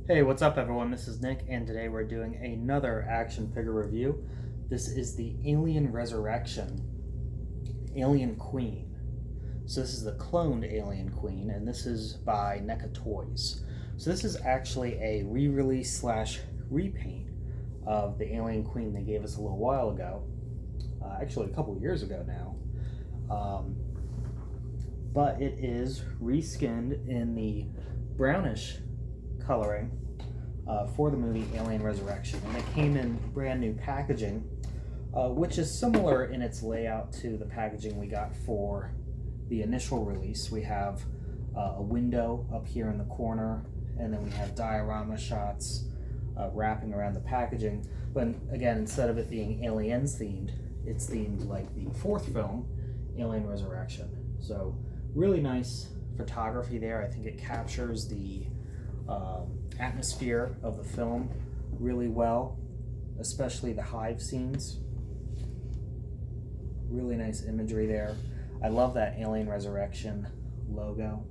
Hey, what's up everyone? This is Nick, and today we're doing another action figure review. This is the Alien Resurrection Alien Queen. So this is the cloned Alien Queen, and this is by NECA Toys. So this is actually a re-release slash repaint of the Alien Queen they gave us a little while ago. Actually a couple years ago now. But it is reskinned in the brownish coloring for the movie Alien Resurrection, and it came in brand new packaging, which is similar in its layout to the packaging we got for the initial release. We have a window up here in the corner, and then we have diorama shots wrapping around the packaging. But again, instead of it being aliens themed, it's themed like the fourth film, Alien Resurrection. So really nice photography there. I think it captures the atmosphere of the film really well, especially the hive scenes. Really nice imagery there. I love that Alien Resurrection logo.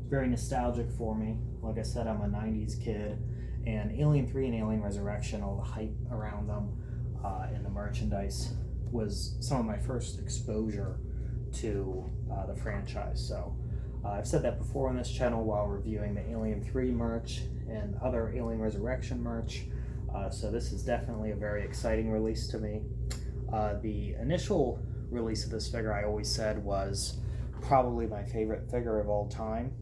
Very nostalgic for me. Like I said, I'm a 90s kid, and Alien 3 and Alien Resurrection, all the hype around them and the merchandise was some of my first exposure to the franchise. So I've said that before on this channel while reviewing the Alien 3 merch and other Alien Resurrection merch. So this is definitely a very exciting release to me. The initial release of this figure, I always said, was probably my favorite figure of all time.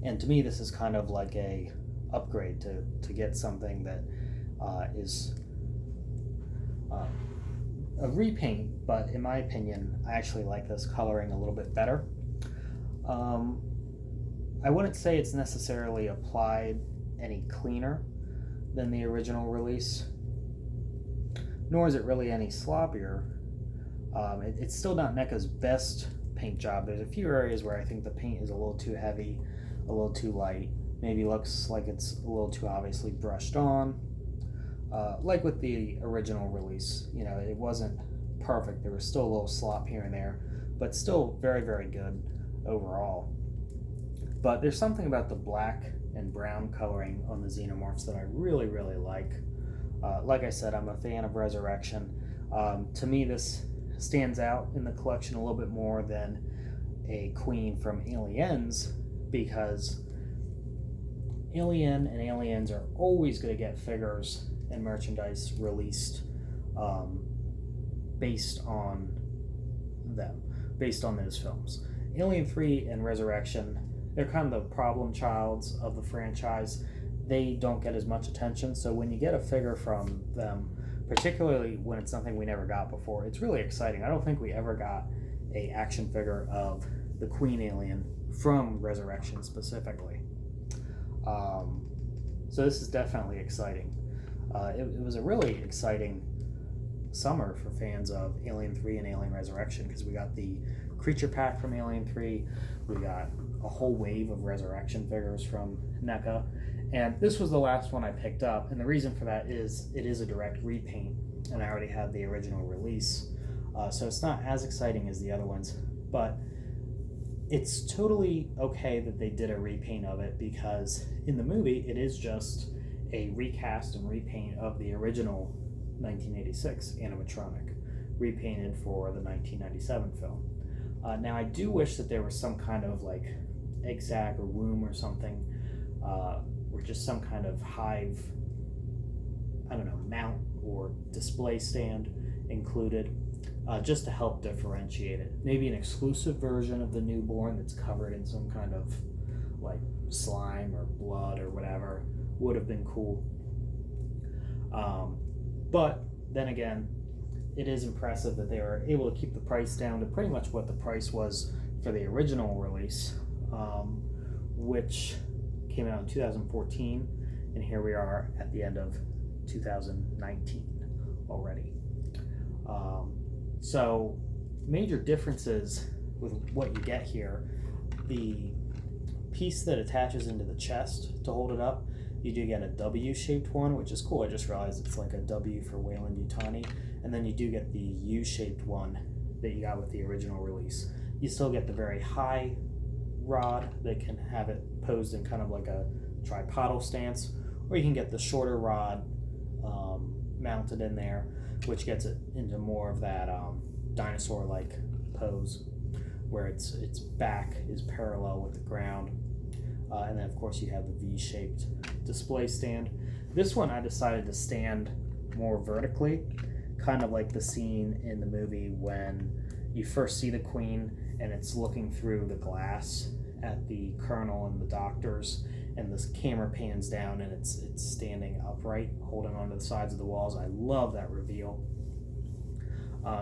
And to me, this is kind of like a upgrade to get something that is a repaint, but in my opinion, I actually like this coloring a little bit better. I wouldn't say it's necessarily applied any cleaner than the original release, nor is it really any sloppier. It's still not NECA's best paint job. There's a few areas where I think the paint is a little too heavy, a little too light, maybe looks like it's a little too obviously brushed on. Like with the original release, you know, it wasn't perfect. There was still a little slop here and there, but still very, very good overall. But there's something about the black and brown coloring on the xenomorphs that I really, really like. Like I said, I'm a fan of Resurrection. To me, this stands out in the collection a little bit more than a queen from Aliens, because Alien and Aliens are always going to get figures and merchandise released based on them, based on those films. Alien 3 and Resurrection, they're kind of the problem childs of the franchise. They don't get as much attention, so when you get a figure from them, particularly when it's something we never got before, it's really exciting. I don't think we ever got a action figure of the Queen Alien from Resurrection specifically. So this is definitely exciting. It was a really exciting summer for fans of Alien 3 and Alien Resurrection, because we got the creature pack from Alien 3, we got a whole wave of Resurrection figures from NECA, and this was the last one I picked up, and the reason for that is it is a direct repaint, and I already had the original release, so it's not as exciting as the other ones, but it's totally okay that they did a repaint of it, because in the movie it is just a recast and repaint of the original 1986 animatronic, repainted for the 1997 film. Now I do wish that there was some kind of like egg sac or womb or something, or just some kind of hive, I don't know, mount or display stand included, just to help differentiate it. Maybe an exclusive version of the newborn that's covered in some kind of like slime or blood or whatever would have been cool. But then again, it is impressive that they were able to keep the price down to pretty much what the price was for the original release, which came out in 2014, and here we are at the end of 2019 already. So major differences with what you get here. The piece that attaches into the chest to hold it up, you do get a W-shaped one, which is cool. I just realized it's like a W for Weyland-Yutani, and then you do get the U-shaped one that you got with the original release. You still get the very high rod that can have it posed in kind of like a tripodal stance, or you can get the shorter rod mounted in there, which gets it into more of that dinosaur-like pose, where its back is parallel with the ground. And then of course you have the V-shaped display stand. This one I decided to stand more vertically, kind of like the scene in the movie when you first see the Queen and it's looking through the glass at the Colonel and the doctors, and this camera pans down and it's standing upright, holding onto the sides of the walls. I love that reveal.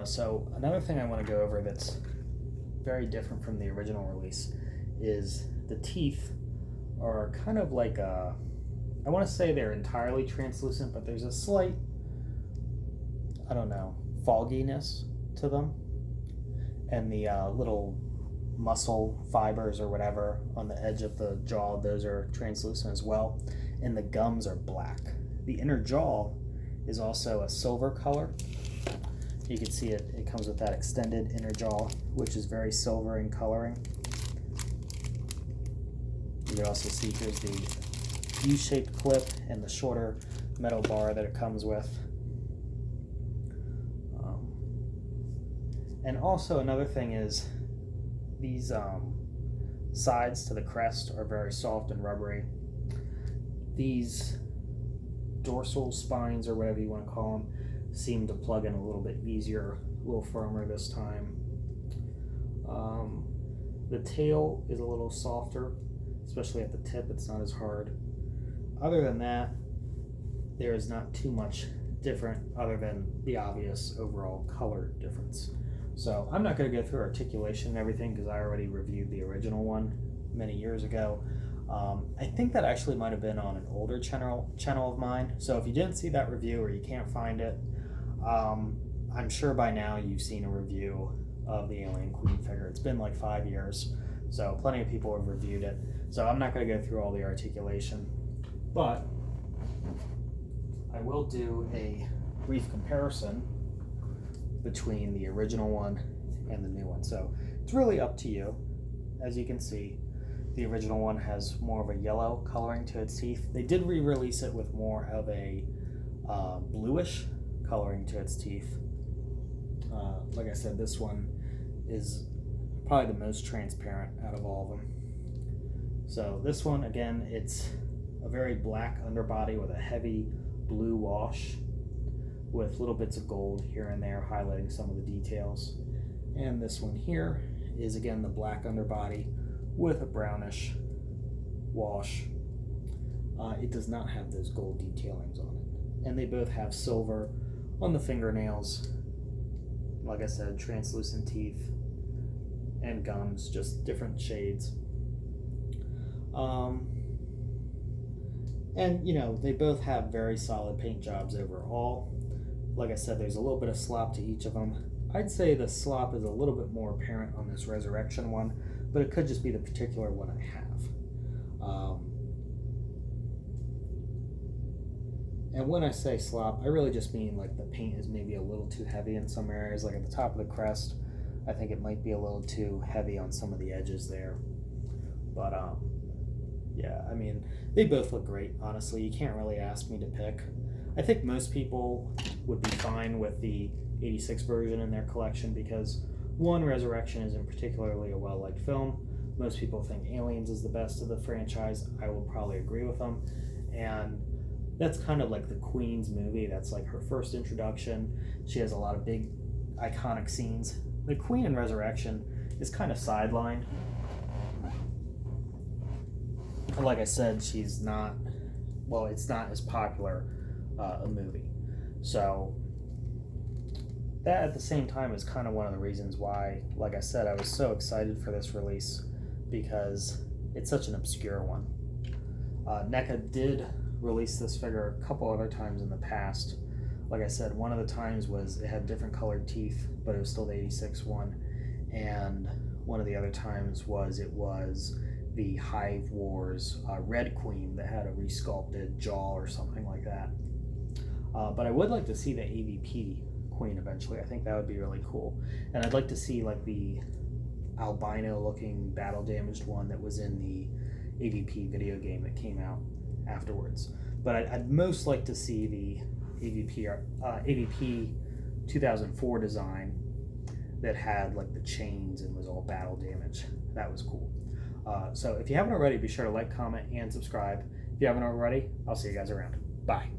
So another thing I want to go over that's very different from the original release is the teeth are kind of like I want to say they're entirely translucent, but there's a slight, I don't know, fogginess to them. And the little muscle fibers or whatever on the edge of the jaw, those are translucent as well. And the gums are black. The inner jaw is also a silver color. You can see it comes with that extended inner jaw, which is very silver in coloring. You can also see here's the U-shaped clip and the shorter metal bar that it comes with. And also another thing is these sides to the crest are very soft and rubbery. These dorsal spines, or whatever you want to call them, seem to plug in a little bit easier, a little firmer this time. The tail is a little softer, especially at the tip. It's not as hard. Other than that, there is not too much different other than the obvious overall color difference. So I'm not going to go through articulation and everything because I already reviewed the original one many years ago. I think that actually might have been on an older channel of mine. So if you didn't see that review or you can't find it, I'm sure by now you've seen a review of the Alien Queen figure. It's been like 5 years, so plenty of people have reviewed it. So I'm not going to go through all the articulation, but I will do a brief comparison between the original one and the new one. So it's really up to you. As you can see, the original one has more of a yellow coloring to its teeth. They did re-release it with more of a bluish coloring to its teeth. Like I said, this one is probably the most transparent out of all of them. So this one, again, it's a very black underbody with a heavy blue wash with little bits of gold here and there highlighting some of the details. And this one here is again the black underbody with a brownish wash. It does not have those gold detailings on it. And they both have silver on the fingernails. Like I said, translucent teeth and gums, just different shades. And you know, they both have very solid paint jobs overall. Like I said, there's a little bit of slop to each of them. I'd say the slop is a little bit more apparent on this Resurrection one, but it could just be the particular one I have. And when I say slop, I really just mean like the paint is maybe a little too heavy in some areas. Like at the top of the crest, I think it might be a little too heavy on some of the edges there. But yeah, I mean, they both look great, honestly. You can't really ask me to pick. I think most people would be fine with the 86 version in their collection because, one, Resurrection isn't particularly a well-liked film. Most people think Aliens is the best of the franchise. I will probably agree with them. And that's kind of like the Queen's movie. That's like her first introduction. She has a lot of big, iconic scenes. The Queen in Resurrection is kind of sidelined. Like I said, she's not, well, it's not as popular a movie. So that at the same time is kind of one of the reasons why, like I said, I was so excited for this release because it's such an obscure one. NECA did release this figure a couple other times in the past. Like I said, one of the times was it had different colored teeth, but it was still the 86 one. And one of the other times was it was the Hive Wars Red Queen that had a resculpted jaw or something like that. But I would like to see the AVP Queen eventually. I think that would be really cool. And I'd like to see like the albino looking battle damaged one that was in the AVP video game that came out afterwards. But I'd most like to see the AVP 2004 design that had like the chains and was all battle damage. That was cool. So if you haven't already, be sure to like, comment, and subscribe. If you haven't already, I'll see you guys around. Bye.